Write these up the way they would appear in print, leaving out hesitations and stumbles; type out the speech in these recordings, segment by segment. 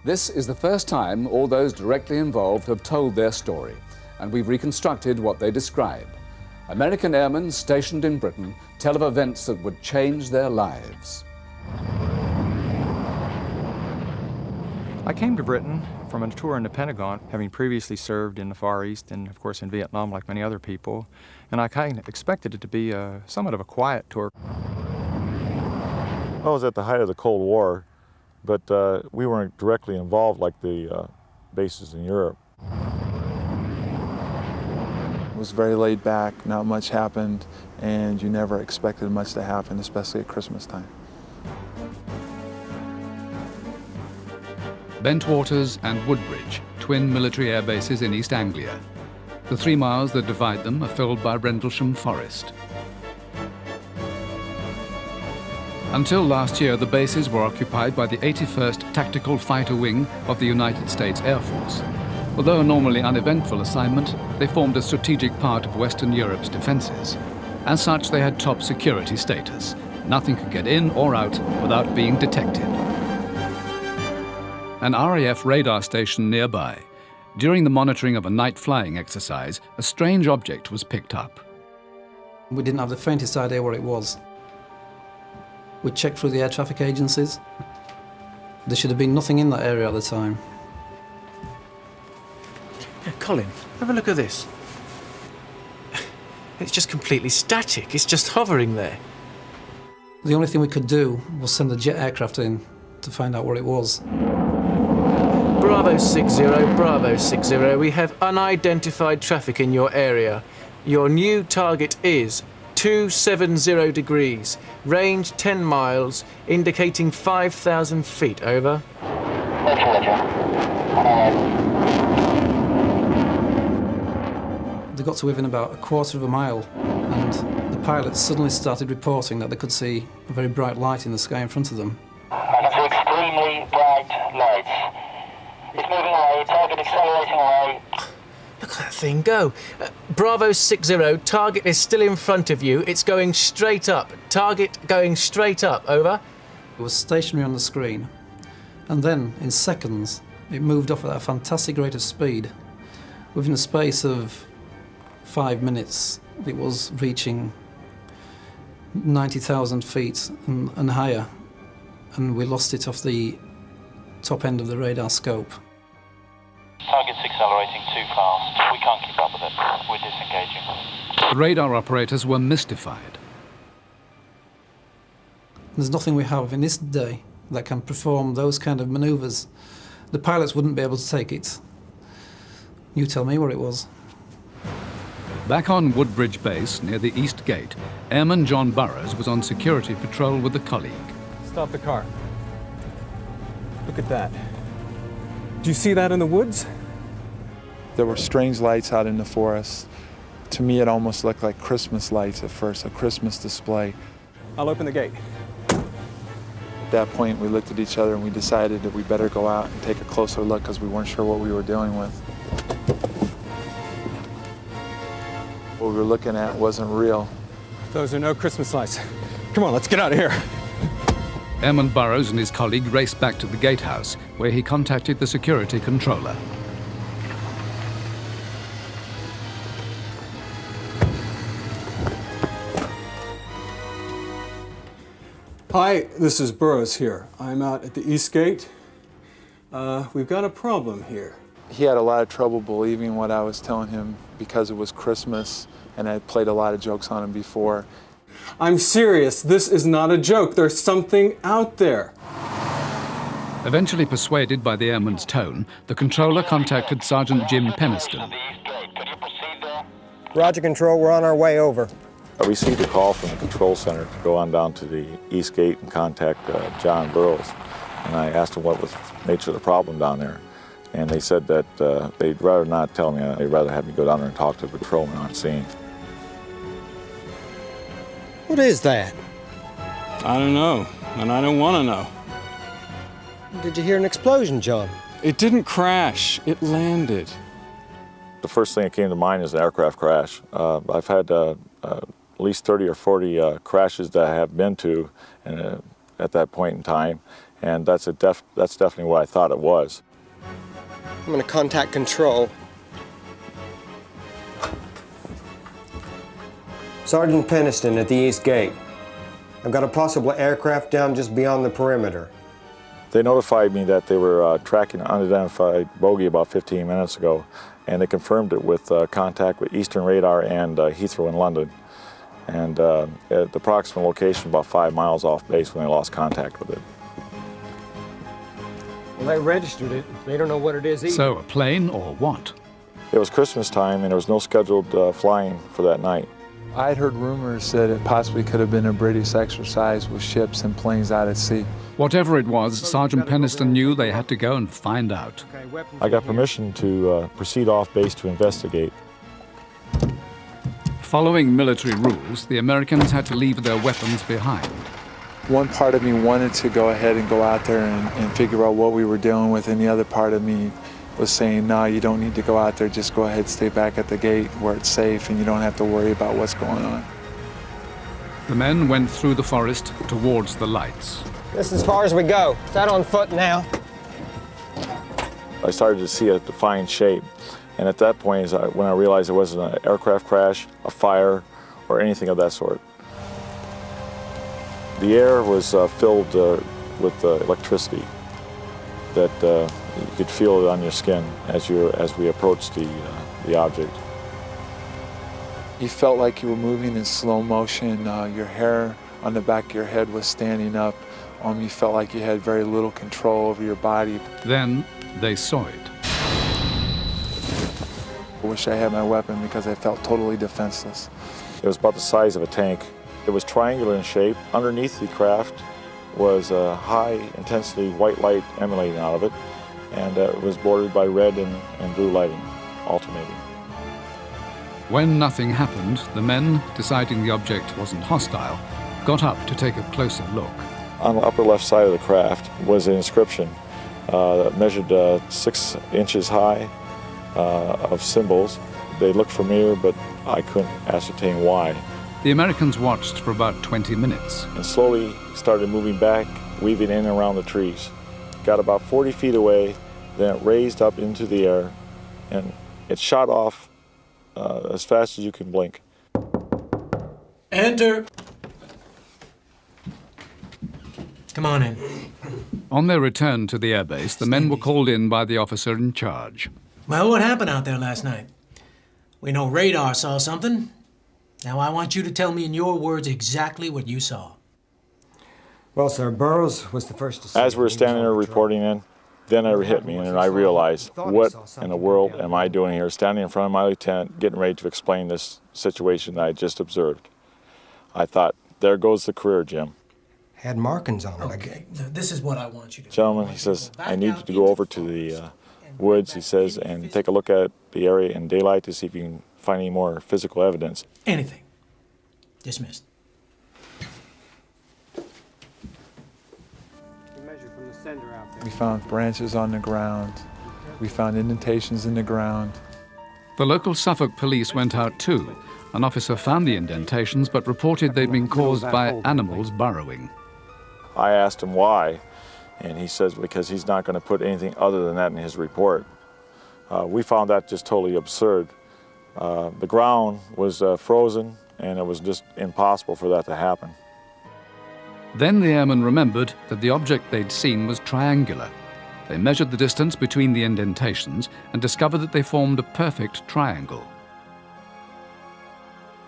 This is the first time all those directly involved have told their story, and we've reconstructed what they describe. American airmen stationed in Britain tell of events that would change their lives. I came to Britain from a tour in the Pentagon, having previously served in the Far East and, of course, in Vietnam like many other people, and I kind of expected it to be somewhat of a quiet tour. I was at the height of the Cold War, but we weren't directly involved like the bases in Europe. It was very laid back, not much happened, and you never expected much to happen, especially at Christmas time. Bentwaters and Woodbridge, twin military air bases in East Anglia. The 3 miles that divide them are filled by Rendlesham Forest. Until last year, the bases were occupied by the 81st Tactical Fighter Wing of the United States Air Force. Although a normally uneventful assignment, they formed a strategic part of Western Europe's defences. As such, they had top security status. Nothing could get in or out without being detected. An RAF radar station nearby. During the monitoring of a night flying exercise, a strange object was picked up. We didn't have the faintest idea what it was. We checked through the air traffic agencies. There should have been nothing in that area at the time. Yeah, Colin, have a look at this. It's just completely static. It's just hovering there. The only thing we could do was send a jet aircraft in to find out what it was. Bravo 60, Bravo 60, we have unidentified traffic in your area. Your new target is 270 degrees, range 10 miles, indicating 5,000 feet, over. They got to within about a quarter of a mile, and the pilots suddenly started reporting that they could see a very bright light in the sky in front of them. I can see extremely bright lights. It's moving away, target accelerating away. Look at that thing go. Bravo 60, target is still in front of you. It's going straight up. Target going straight up, over. It was stationary on the screen, and then, in seconds, it moved off at a fantastic rate of speed. Within a space of 5 minutes, it was reaching 90,000 feet and higher, and we lost it off the top end of the radar scope. Target's accelerating too fast. We can't keep up with it. We're disengaging. The radar operators were mystified. There's nothing we have in this day that can perform those kind of manoeuvres. The pilots wouldn't be able to take it. You tell me what it was. Back on Woodbridge Base, near the East Gate, Airman John Burrows was on security patrol with a colleague. Stop the car. Look at that. Do you see that in the woods? There were strange lights out in the forest. To me, it almost looked like Christmas lights at first, a Christmas display. I'll open the gate. At that point, we looked at each other and we decided that we better go out and take a closer look because we weren't sure what we were dealing with. What we were looking at wasn't real. Those are no Christmas lights. Come on, let's get out of here. Airman Burrows and his colleague raced back to the gatehouse, where he contacted the security controller. Hi, this is Burrows here. I'm out at the East Gate. We've got a problem here. He had a lot of trouble believing what I was telling him because it was Christmas and I played a lot of jokes on him before. I'm serious. This is not a joke. There's something out there. Eventually persuaded by the airman's tone, the controller contacted Sergeant Jim Peniston. Roger, Control. We're on our way over. I received a call from the control center to go on down to the East Gate and contact John Burrows. And I asked him what was the nature of the problem down there. And they said that they'd rather not tell me. They'd rather have me go down there and talk to the patrolman on scene. What is that? I don't know, and I don't want to know. Did you hear an explosion, John? It didn't crash. It landed. The first thing that came to mind is an aircraft crash. I've had at least 30 or 40 crashes that I have been to at that point in time, And that's definitely what I thought it was. I'm going to contact control. Sergeant Peniston at the East Gate. I've got a possible aircraft down just beyond the perimeter. They notified me that they were tracking an unidentified bogey about 15 minutes ago, and they confirmed it with contact with Eastern Radar and Heathrow in London. And at the approximate location, about 5 miles off base, when they lost contact with it. Well, they registered it. They don't know what it is either. So a plane or what? It was Christmas time, and there was no scheduled flying for that night. I'd heard rumors that it possibly could have been a British exercise with ships and planes out at sea. Whatever it was, Sergeant Peniston knew they had to go and find out. I got permission to proceed off base to investigate. Following military rules, the Americans had to leave their weapons behind. One part of me wanted to go ahead and go out there and figure out what we were dealing with, and the other part of me was saying, no, you don't need to go out there, just go ahead, stay back at the gate where it's safe and you don't have to worry about what's going on. The men went through the forest towards the lights. This is as far as we go. It's out on foot now. I started to see a defined shape, and at that point is when I realized it wasn't an aircraft crash, a fire, or anything of that sort. The air was filled with electricity that you could feel it on your skin as we approached the object. You felt like you were moving in slow motion. Your hair on the back of your head was standing up. You felt like you had very little control over your body. Then they saw it. I wish I had my weapon because I felt totally defenseless. It was about the size of a tank. It was triangular in shape. Underneath the craft was a high-intensity white light emanating out of it, and it was bordered by red and blue lighting, alternating. When nothing happened, the men, deciding the object wasn't hostile, got up to take a closer look. On the upper left side of the craft was an inscription that measured 6 inches high of symbols. They looked familiar, but I couldn't ascertain why. The Americans watched for about 20 minutes. And slowly started moving back, weaving in and around the trees. Got about 40 feet away, then it raised up into the air, and it shot off as fast as you can blink. Enter. Come on in. On their return to the airbase, the men were called in by the officer in charge. Well, what happened out there last night? We know radar saw something. Now I want you to tell me in your words exactly what you saw. Well, sir, Burroughs was the first to see As we were standing there reporting in, then it hit me, and I realized, what in the world am I doing here, standing in front of my lieutenant, getting ready to explain this situation that I just observed. I thought, there goes the career, Jim. Had markings on it. Okay, this is what I want you to do. Gentlemen, he says, I need you to go over to the woods, he says, and take a look at the area in daylight to see if you can find any more physical evidence. Anything. Dismissed. We found branches on the ground. We found indentations in the ground. The local Suffolk police went out too. An officer found the indentations but reported they'd been caused by animals burrowing. I asked him why, and he says because he's not going to put anything other than that in his report. We found that just totally absurd. The ground was frozen, and it was just impossible for that to happen. Then the airmen remembered that the object they'd seen was triangular. They measured the distance between the indentations and discovered that they formed a perfect triangle.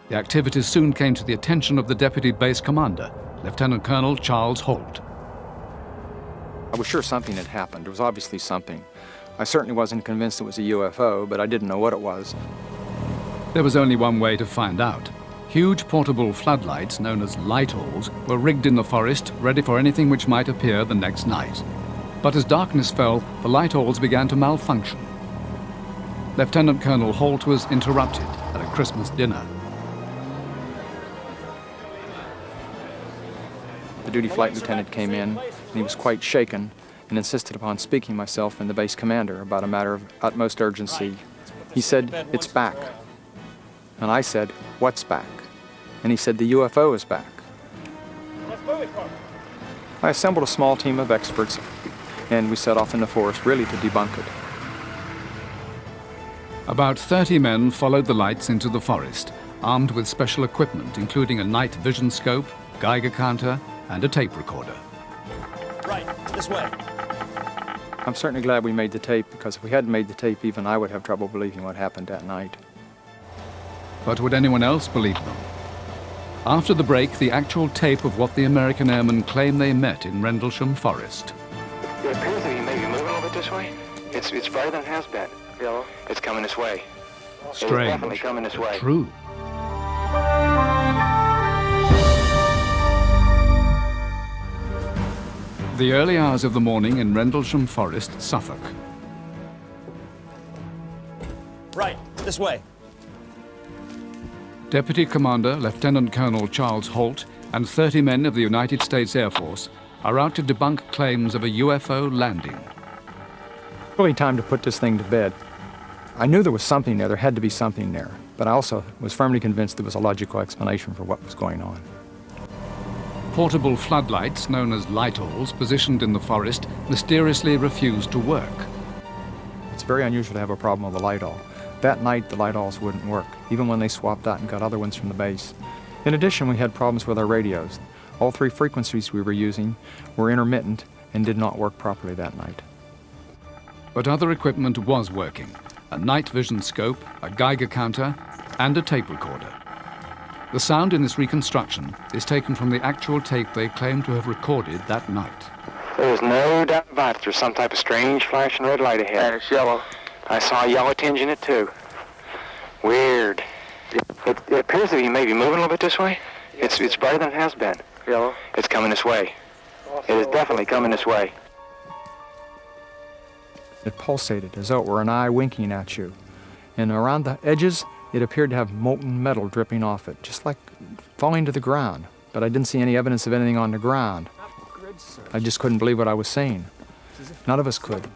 The activities soon came to the attention of the Deputy Base Commander, Lieutenant Colonel Charles Halt. I was sure something had happened. There was obviously something. I certainly wasn't convinced it was a UFO, but I didn't know what it was. There was only one way to find out. Huge portable floodlights, known as light-alls, were rigged in the forest, ready for anything which might appear the next night. But as darkness fell, the light-alls began to malfunction. Lieutenant Colonel Halt was interrupted at a Christmas dinner. The duty flight lieutenant came in, and he was quite shaken and insisted upon speaking myself and the base commander about a matter of utmost urgency. He said, "It's back." And I said, "What's back?" And he said, "The UFO is back." I assembled a small team of experts, and we set off in the forest really to debunk it. About 30 men followed the lights into the forest, armed with special equipment, including a night vision scope, Geiger counter, and a tape recorder. Right, this way. I'm certainly glad we made the tape, because if we hadn't made the tape, even I would have trouble believing what happened that night. But would anyone else believe them? After the break, the actual tape of what the American airmen claim they met in Rendlesham Forest. It appears that he may be moving a little bit this way. It's brighter than it has been. Yellow. It's coming this way. Strange. It's definitely coming this way. True. The early hours of the morning in Rendlesham Forest, Suffolk. Right, this way. Deputy Commander Lieutenant Colonel Charles Halt and 30 men of the United States Air Force are out to debunk claims of a UFO landing. Really time to put this thing to bed. I knew there was something there had to be something there, but I also was firmly convinced there was a logical explanation for what was going on. Portable floodlights, known as light-alls, positioned in the forest, mysteriously refused to work. It's very unusual to have a problem with a light-all. That night, the light-alls wouldn't work, even when they swapped out and got other ones from the base. In addition, we had problems with our radios. All 3 frequencies we were using were intermittent and did not work properly that night. But other equipment was working. A night vision scope, a Geiger counter, and a tape recorder. The sound in this reconstruction is taken from the actual tape they claim to have recorded that night. There's no doubt about it. There's some type of strange flashing red light ahead. And it's yellow. I saw a yellow tinge in it, too. Weird. It appears that he may be moving a little bit this way. It's brighter than it has been. Yellow. It's coming this way. It is definitely coming this way. It pulsated as though it were an eye winking at you. And around the edges, it appeared to have molten metal dripping off it, just like falling to the ground. But I didn't see any evidence of anything on the ground. I just couldn't believe what I was seeing. None of us could.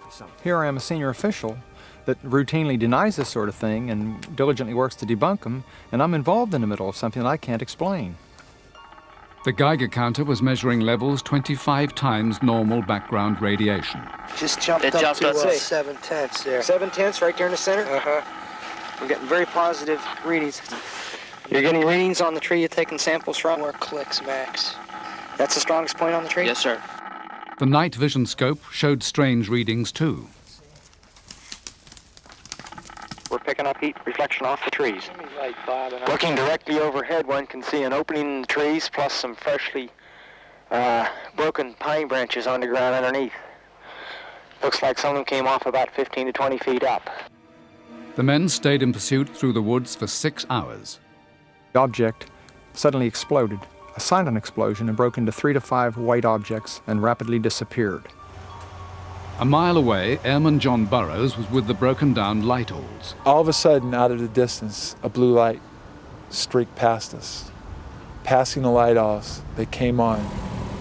Here I am, a senior official that routinely denies this sort of thing and diligently works to debunk them, and I'm involved in the middle of something that I can't explain. The Geiger counter was measuring levels 25 times normal background radiation. Just jumped up to 7/10 there. 7/10 right there in the center? Uh-huh. We're getting very positive readings. You're getting readings on the tree you're taking samples from? Or clicks max. That's the strongest point on the tree? Yes, sir. The night vision scope showed strange readings too. We're picking up heat reflection off the trees. Right, Bob, and Looking directly overhead, one can see an opening in the trees plus some freshly broken pine branches on the ground underneath. Looks like someone came off about 15 to 20 feet up. The men stayed in pursuit through the woods for 6 hours. The object suddenly exploded, a silent explosion, and broke into 3 to 5 white objects and rapidly disappeared. A mile away, Airman John Burroughs was with the broken-down light-alls. All of a sudden, out of the distance, a blue light streaked past us. Passing the light-alls, they came on.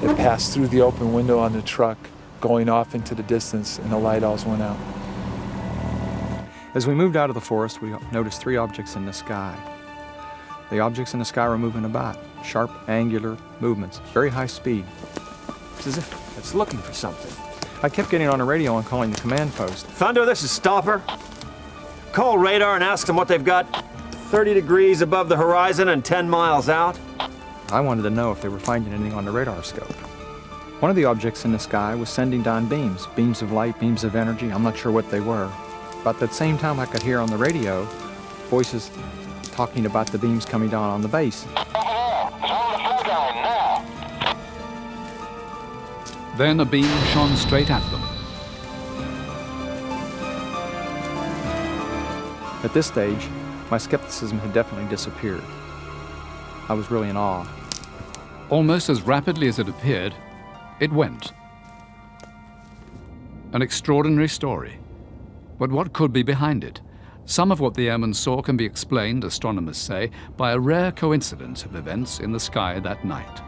It passed through the open window on the truck, going off into the distance, and the light-alls went out. As we moved out of the forest, we noticed 3 objects in the sky. The objects in the sky were moving about, sharp, angular movements, very high speed. It's as if it's looking for something. I kept getting on the radio and calling the command post. Thunder, this is Stopper. Call radar and ask them what they've got 30 degrees above the horizon and 10 miles out. I wanted to know if they were finding anything on the radar scope. One of the objects in the sky was sending down beams of light, beams of energy. I'm not sure what they were. But at the same time, I could hear on the radio voices talking about the beams coming down on the base. Then a beam shone straight at them. At this stage, my skepticism had definitely disappeared. I was really in awe. Almost as rapidly as it appeared, it went. An extraordinary story. But what could be behind it? Some of what the airmen saw can be explained, astronomers say, by a rare coincidence of events in the sky that night.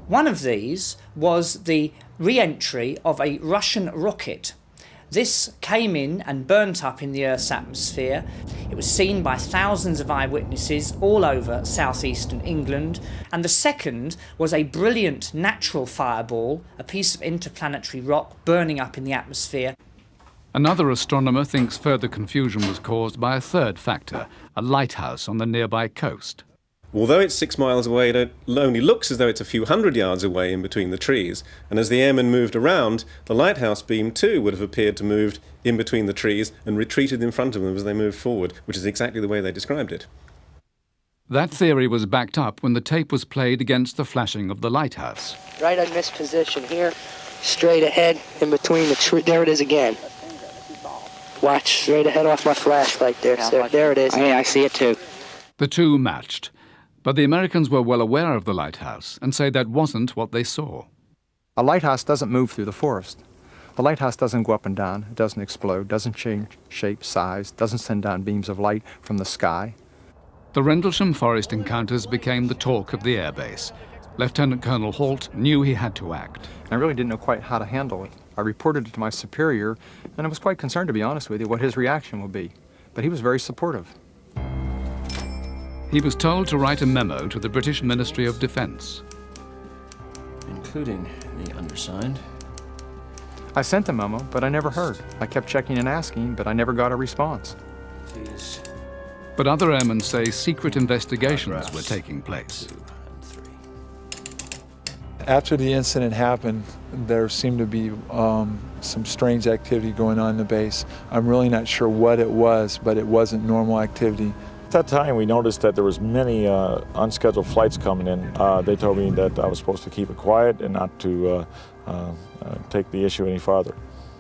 One of these was the re-entry of a Russian rocket This came in and burnt up in the Earth's atmosphere. It was seen by thousands of eyewitnesses all over southeastern England. And the second was a brilliant natural fireball, a piece of interplanetary rock burning up in the atmosphere. Another astronomer thinks further confusion was caused by a third factor, a lighthouse on the nearby coast. Although it's 6 miles away, it only looks as though it's a few hundred yards away in between the trees. And as the airmen moved around, the lighthouse beam too would have appeared to move in between the trees and retreated in front of them as they moved forward, which is exactly the way they described it. That theory was backed up when the tape was played against the flashing of the lighthouse. Right on this position here, straight ahead in between the tree. There it is again. Watch, straight ahead off my flashlight there, sir. There it is. Yeah, I see it too. The two matched. But the Americans were well aware of the lighthouse and say that wasn't what they saw. A lighthouse doesn't move through the forest. The lighthouse doesn't go up and down, it doesn't explode, doesn't change shape, size, doesn't send down beams of light from the sky. The Rendlesham Forest encounters became the talk of the airbase. Lieutenant Colonel Halt knew he had to act. I really didn't know quite how to handle it. I reported it to my superior, and I was quite concerned, to be honest with you, what his reaction would be. But he was very supportive. He was told to write a memo to the British Ministry of Defence. Including the undersigned. I sent a memo, but I never heard. I kept checking and asking, but I never got a response. Please. But other airmen say secret investigations were taking place. After the incident happened, there seemed to be some strange activity going on in the base. I'm really not sure what it was, but it wasn't normal activity. At that time, we noticed that there was many unscheduled flights coming in. They told me that I was supposed to keep it quiet and not to take the issue any farther.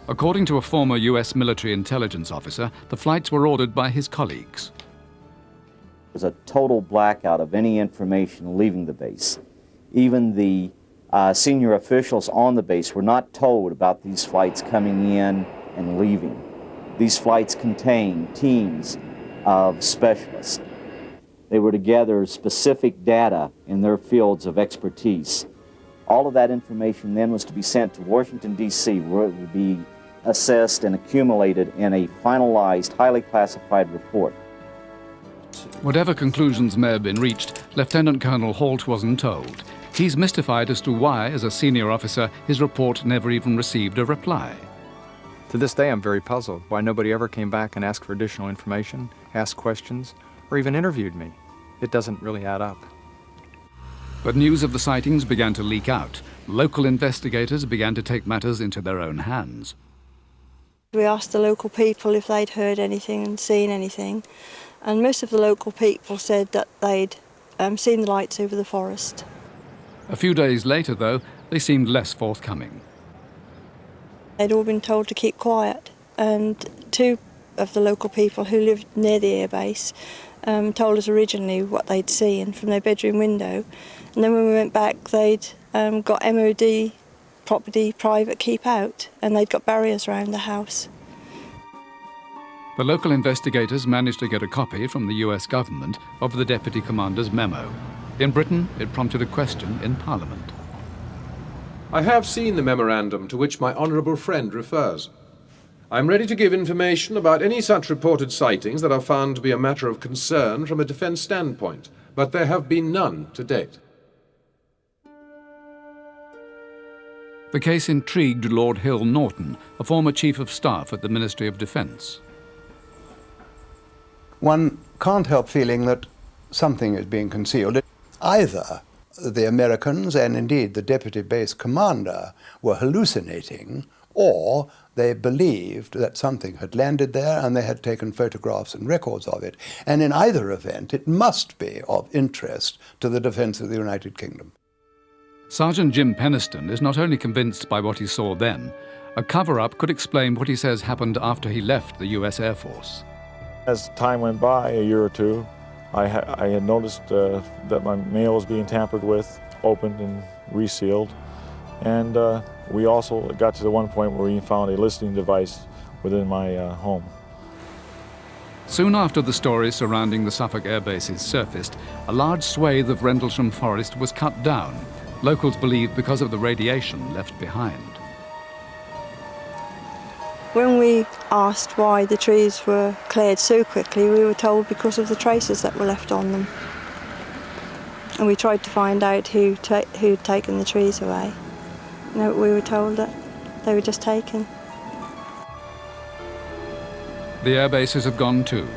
According to a former U.S. military intelligence officer, the flights were ordered by his colleagues. There was a total blackout of any information leaving the base. Even the senior officials on the base were not told about these flights coming in and leaving. These flights contained teams of specialists. They were to gather specific data in their fields of expertise. All of that information then was to be sent to Washington, D.C., where it would be assessed and accumulated in a finalized, highly classified report. Whatever conclusions may have been reached, Lieutenant Colonel Halt wasn't told. He's mystified as to why, as a senior officer, his report never even received a reply. To this day, I'm very puzzled why nobody ever came back and asked for additional information, asked questions, or even interviewed me. It doesn't really add up. But news of the sightings began to leak out. Local investigators began to take matters into their own hands. We asked the local people if they'd heard anything and seen anything, and most of the local people said that they'd seen the lights over the forest. A few days later, though, they seemed less forthcoming. They'd all been told to keep quiet, and two of the local people who lived near the airbase told us originally what they'd seen from their bedroom window, and then when we went back they'd got MOD property private keep out, and they'd got barriers around the house. The local investigators managed to get a copy from the US government of the Deputy Commander's memo. In Britain, it prompted a question in Parliament. I have seen the memorandum to which my honourable friend refers. I am ready to give information about any such reported sightings that are found to be a matter of concern from a defence standpoint, but there have been none to date. The case intrigued Lord Hill Norton, a former Chief of Staff at the Ministry of Defence. One can't help feeling that something is being concealed. Either the Americans, and indeed the Deputy Base Commander, were hallucinating, or they believed that something had landed there and they had taken photographs and records of it. And in either event, it must be of interest to the defence of the United Kingdom. Sergeant Jim Penniston is not only convinced by what he saw then, a cover-up could explain what he says happened after he left the US Air Force. As time went by, a year or two, I had noticed that my mail was being tampered with, opened and resealed. And we also got to the one point where we found a listening device within my home. Soon after the stories surrounding the Suffolk air bases surfaced, a large swathe of Rendlesham Forest was cut down, locals believed because of the radiation left behind. When we asked why the trees were cleared so quickly, we were told because of the traces that were left on them. And we tried to find out who'd taken the trees away. No, we were told that they were just taken. The air bases have gone too.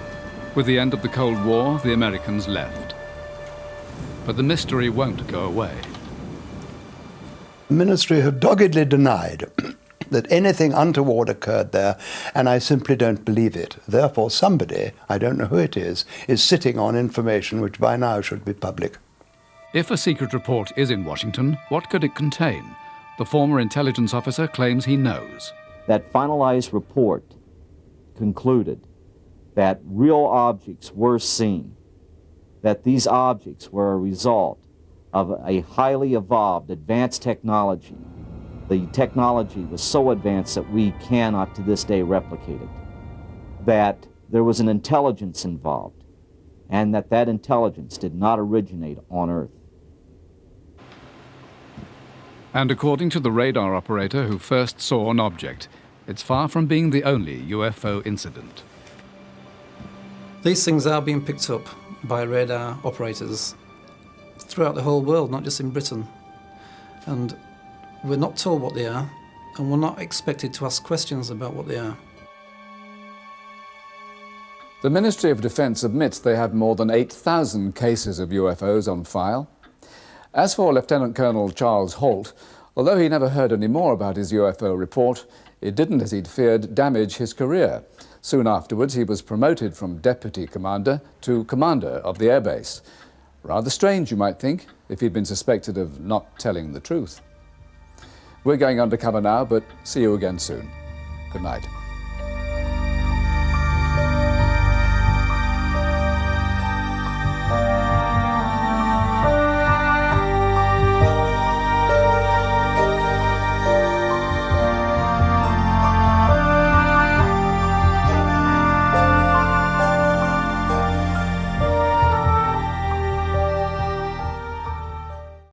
With the end of the Cold War, the Americans left. But the mystery won't go away. The ministry have doggedly denied that anything untoward occurred there, and I simply don't believe it. Therefore, somebody, I don't know who it is sitting on information which by now should be public. If a secret report is in Washington, what could it contain? The former intelligence officer claims he knows. That finalized report concluded that real objects were seen, that these objects were a result of a highly evolved, advanced technology. The technology was so advanced that we cannot to this day replicate it. That there was an intelligence involved, and that intelligence did not originate on Earth. And according to the radar operator who first saw an object, it's far from being the only UFO incident. These things are being picked up by radar operators throughout the whole world, not just in Britain. And we're not told what they are, and we're not expected to ask questions about what they are. The Ministry of Defence admits they have more than 8,000 cases of UFOs on file. As for Lieutenant Colonel Charles Halt, although he never heard any more about his UFO report, it didn't, as he'd feared, damage his career. Soon afterwards, he was promoted from deputy commander to commander of the airbase. Rather strange, you might think, if he'd been suspected of not telling the truth. We're going undercover now, but see you again soon. Good night.